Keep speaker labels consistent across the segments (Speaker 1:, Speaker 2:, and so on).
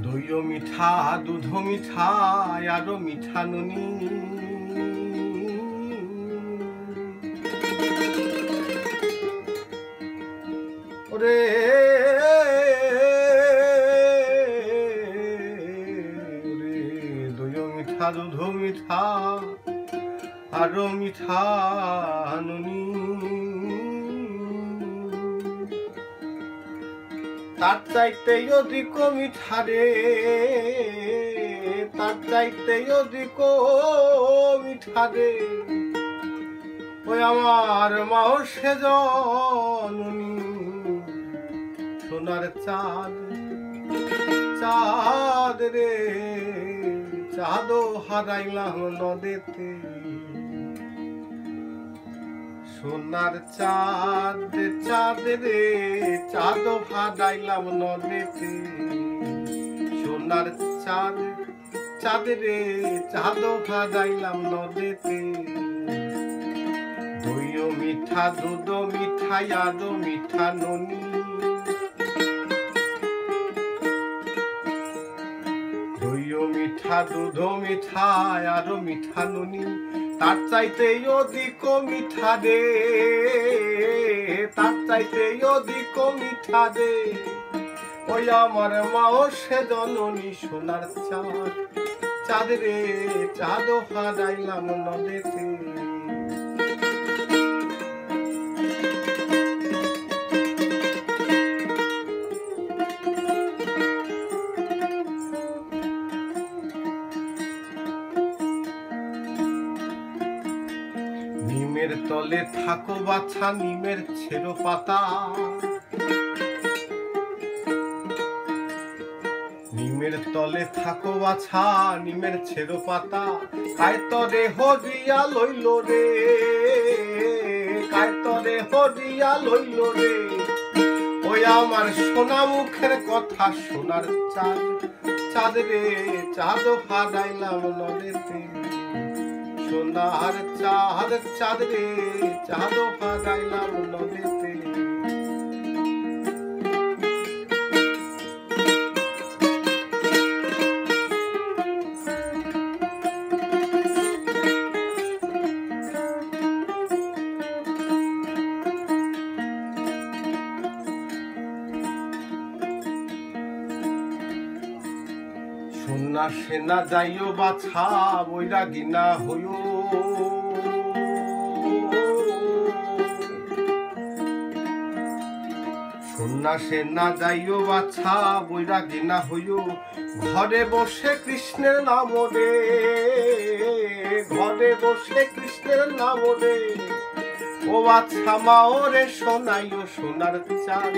Speaker 1: দইও মিঠা দুধ মিঠা আরো মিঠা নুনি ওরে দইও মিঠা দুধ মিঠা আরো মিঠা নুনি তার চাইতে অধিক মিঠা রে তার চাইতে অধিক মিঠা রে ওই আমার মাও সে জননী সোনার চাঁদ চাঁদ রে চাঁদও হারাইলাম নদেতে সোনার চাঁদ চাঁদ রে চাঁদও হারাইলাম নদেতে সোনার চাঁদ চাঁদ রে চাঁদও হারাইলাম নদেতে দইও মিঠা দুধ মিঠা আরো মিঠা নুনি দইও মিঠা দুধ মিঠা আরো মিঠা নুনি তার চাইতে অধিক মিঠা দে তার চাইতে অধিক মিঠা দে ওই আমার মাও সে জননী সোনার চাঁদ চাঁদ রে চাঁদও হারাইলাম নদেতে নিমের তলে থাকো বাছা নিমের ছেড়ো পাতা নিমের তলে থাকো বাছা নিমের ছেড়ো পাতা কায়তরে হরিয়া লইল রে কায়তরে হরিয়া লইল রে ওই আমার সোনা মুখের কথা সোনার চাঁদ চাঁদ রে চাঁদও হারাইলাম নদেতে সোনার চাঁদ চাঁদ রে চাঁদও হারাইলাম নদেতে সন্ন্যাসে না যাইও বাছা বৈরাগী না হইও সন্ন্যাসে না যাইও বাছা বৈরাগী না হইও ঘরে বসে কৃষ্ণের নাম রে ঘরে বসে কৃষ্ণের নাম রে ও বাছা মাও রে শোনাইও সোনার চাঁদ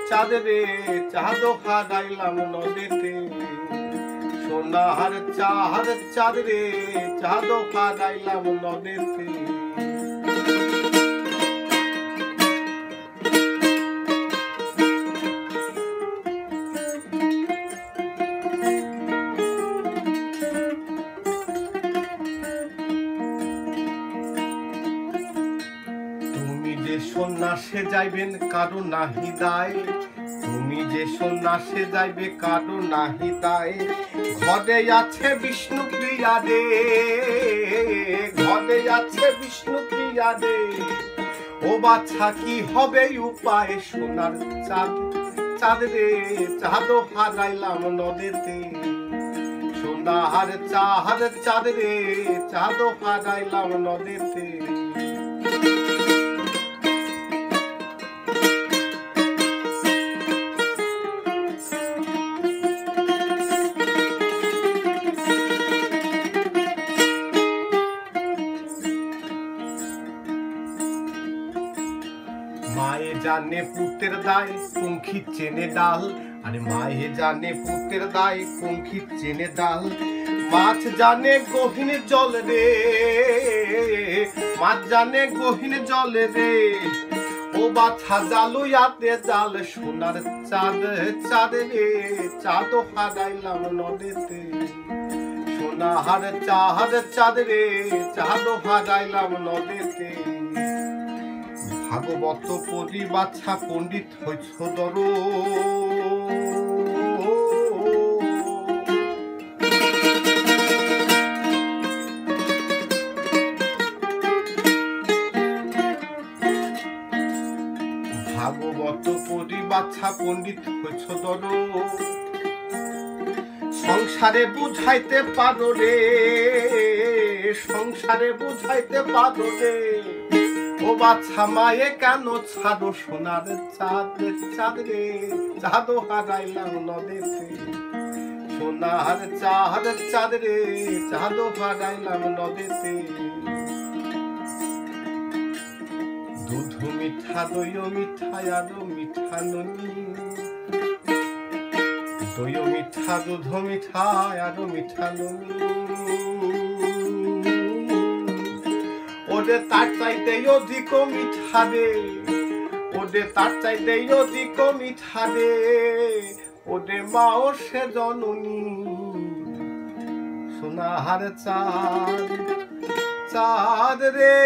Speaker 1: চাঁদ রে চাঁদও হারাইলাম নদেতে সোনার চাঁদ চাঁদ রে চাঁদও হারাইলাম নদেতে তুমি যে সন্ন্যাসে যাইবেন কারো নাহি দায় তুমি যে সন্ন্যাসে যাইবে কারো নাহি দায় ঘরে আছে বিষ্ণু প্রিয়া রে ঘরে আছে বিষ্ণু প্রিয়া রে ও বাছা কি হবে উপায় সোনার চাঁদ চাঁদ রে চাঁদও হারাইলাম নদেতে সোনার চাঁদ চাঁদ রে চাঁদও হারাইলাম নদেতে মায়ে জানে পুতের দায় পঙ্খী চেনে ডাল আরে মায়ে জানে পুতের দায় পঙ্খী চেনে ডাল মাছ জানে গহীন জল রে মাছ জানে গহীন জল রে ও বাছা জালুয়াতে জাল সোনার চাঁদ চাঁদ রে চাঁদও হারাইলাম নদেতে সোনার চাঁদ চাঁদ রে চাঁদও হারাইলাম নদেতে ভাগবত পড়ি বাছা পণ্ডিত হইছ দর শিক্ষা পণ্ডিত হইছ দর, সংসারে বুঝাইতে পারো রে, সংসারে বুঝাইতে পারো রে। ও বাচ্চা মায়ে কেন ছাড়ো সোনার চাঁদ, চাঁদ রে চাঁদ হারাইলাম নদেতে, সোনার চাঁদ, চাঁদ রে চাঁদ হারাইলাম নদেতে। দুধ মিঠা দইও মিঠা আরো মিঠা ননি, দইও মিঠা দুধ মিঠা আরো মিঠা ননি। ওরে তার চাইতে অধিক মিঠা রে, ওরে তার চাইতে অধিক মিঠা রে, ওরে মাও সে জননী। সোনার চাঁদ, চাঁদ রে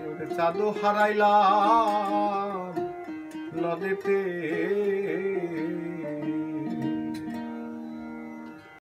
Speaker 1: ওরে চাঁদ হারাইলাম নদেতে।